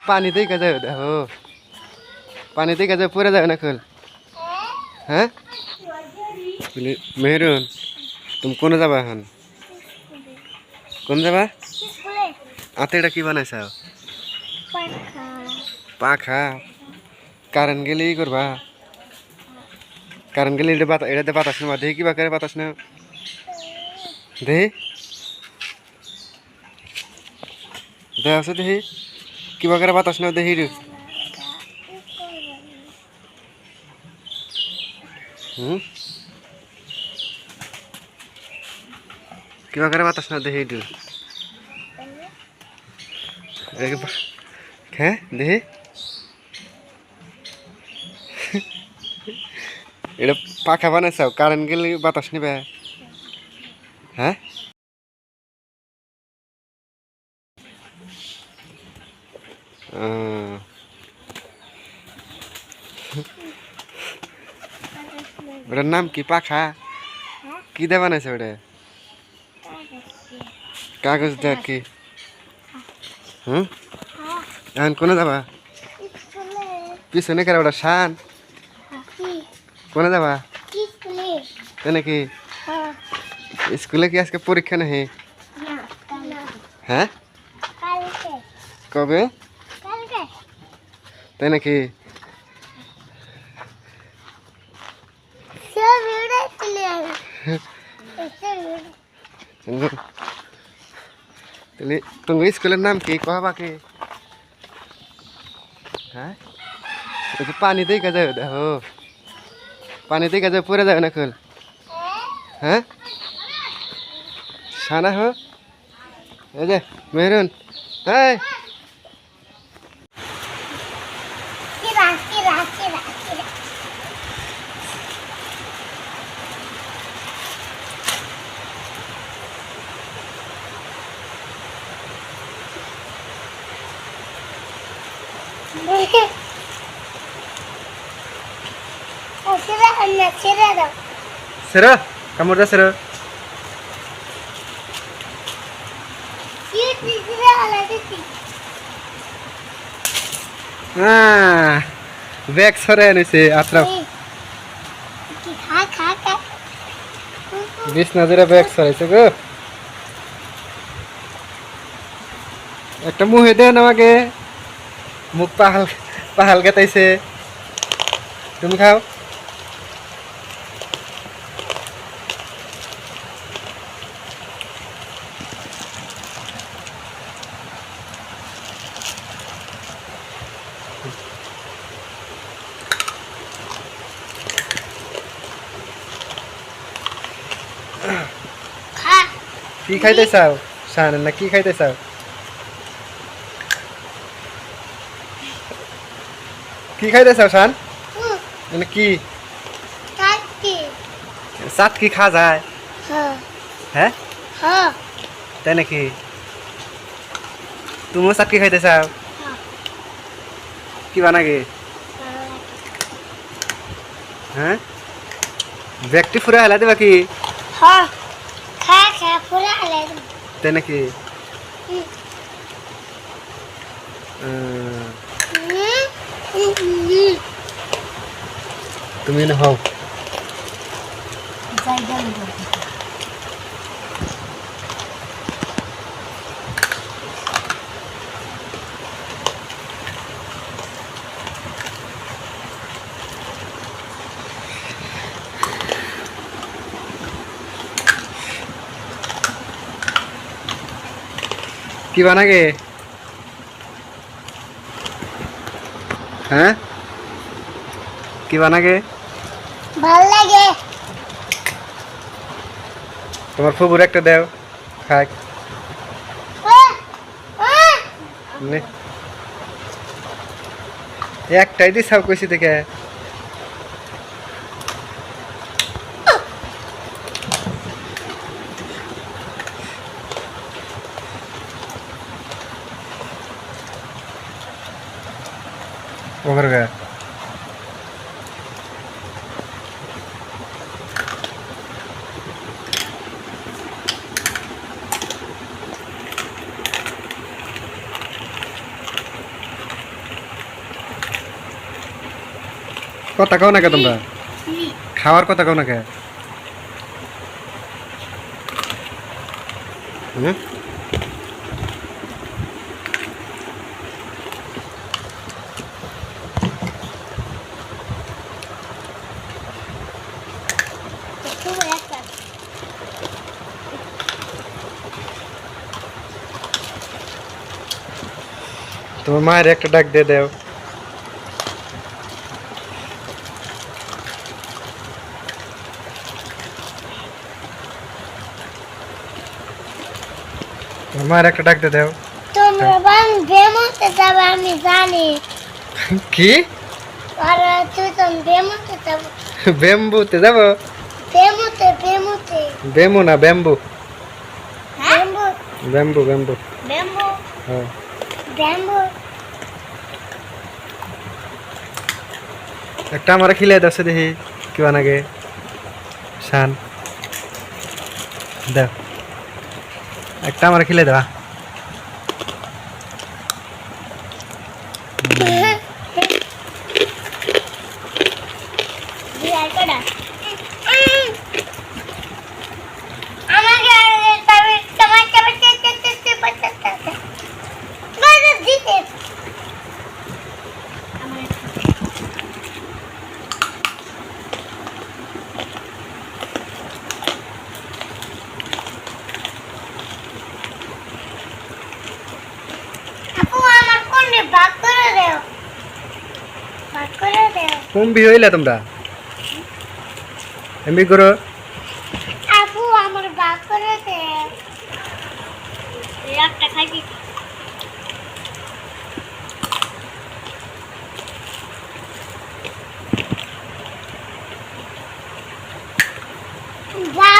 পানিতেই কাজে দেখো পানিতেই কাজে পড়ে যাবে না খোল হ্যাঁ মেহরুন তুমি কোনে যাবা এখন কোন যাবা আতে এটা কি বানাইছা পাখা কারেন্ট গেলে ই করবা কারেন্ট গেলে এটাতে বাতাস নেবা দেখি কিবা করে বাতাস নেও দেখি দেখো দেখি কিবা করে বাতাস নেও দেখি কিবা করে বাতাস নেও দেখি হ্যাঁ দেখি এটা পাখা বানাইছাও কারেন্ট গেলে বাতাস নিবে হ্যাঁ ওটার নাম কি পাখা কি দিয়ে বানাইছে ওটা কাগজ দেখ কি এখন কোনে যাবা পিছনে কেন ওটা শান কোনে যাবা তাই নাকি স্কুলে কি আজকে পরীক্ষা নেই হ্যাঁ কবে তাই নাকি তাহলে তোমার স্কুলের নাম কি কহবা কি হ্যাঁ পানিতেই কাজে দেখো পানিতেই কাজে পড়ে যাবে না খোল হ্যাঁ সানা হো এই যে মেহরুন এই Sero, kamu udah Sero? Nah, bag sore nih sih, atrap. Bis nazar bag sore itu, একটা মুহে দেন আমাকে মুখ পাহাল গেতাইছে তুমি খাও কি খাইতে চাও শান না কি খাইতে চাও কি খাইতে চাও শান মানে কি সাত কি খা যায় হ্যাঁ তাই নাকি তুমিও সাত কি খাইতে চাও কি বানাগে হ্যাঁ ব্যক্তি ফুরা হেলা দেবা কি তাই নাকি তুমি না হও কি বানাগে হ্যাঁ কি বানাগে ভাল লাগে তোমার ফুবুর একটা দাও খাক একটাই দিছাও কইছি দেখে ওভার গা কথা কও না কে তোমরা খাওয়ার কথা কও না কে হুম? তোমার মায়ের একটা ডাক দিয়ে দাও তোমার মায়ের একটা ডাক দিয়ে দাও তোমরা বান বেমতে যাবে আমি জানি কি আর তুই তো বেমতে যাবে ব্যাম্বুতে যাবো বেমতে বেমতে বেমু না bamboo bamboo bamboo bamboo bamboo হ্যাঁ বেম্বু একটা আমার খিলাই দাও দেখি কি বানাগে শান দাও একটা আমার খিলাই দাও দিয়ার কড়া আমাকে তবে টমাটো তে বাচ্চা বাজে দিতে আপু আমার কোনে ভাগ করে দাও ভাগ করে দাও কুম্ভি হইলা তোমরা এমবি করো আপু আমার ভাগ করে দাও একটা খাইছি ভাগ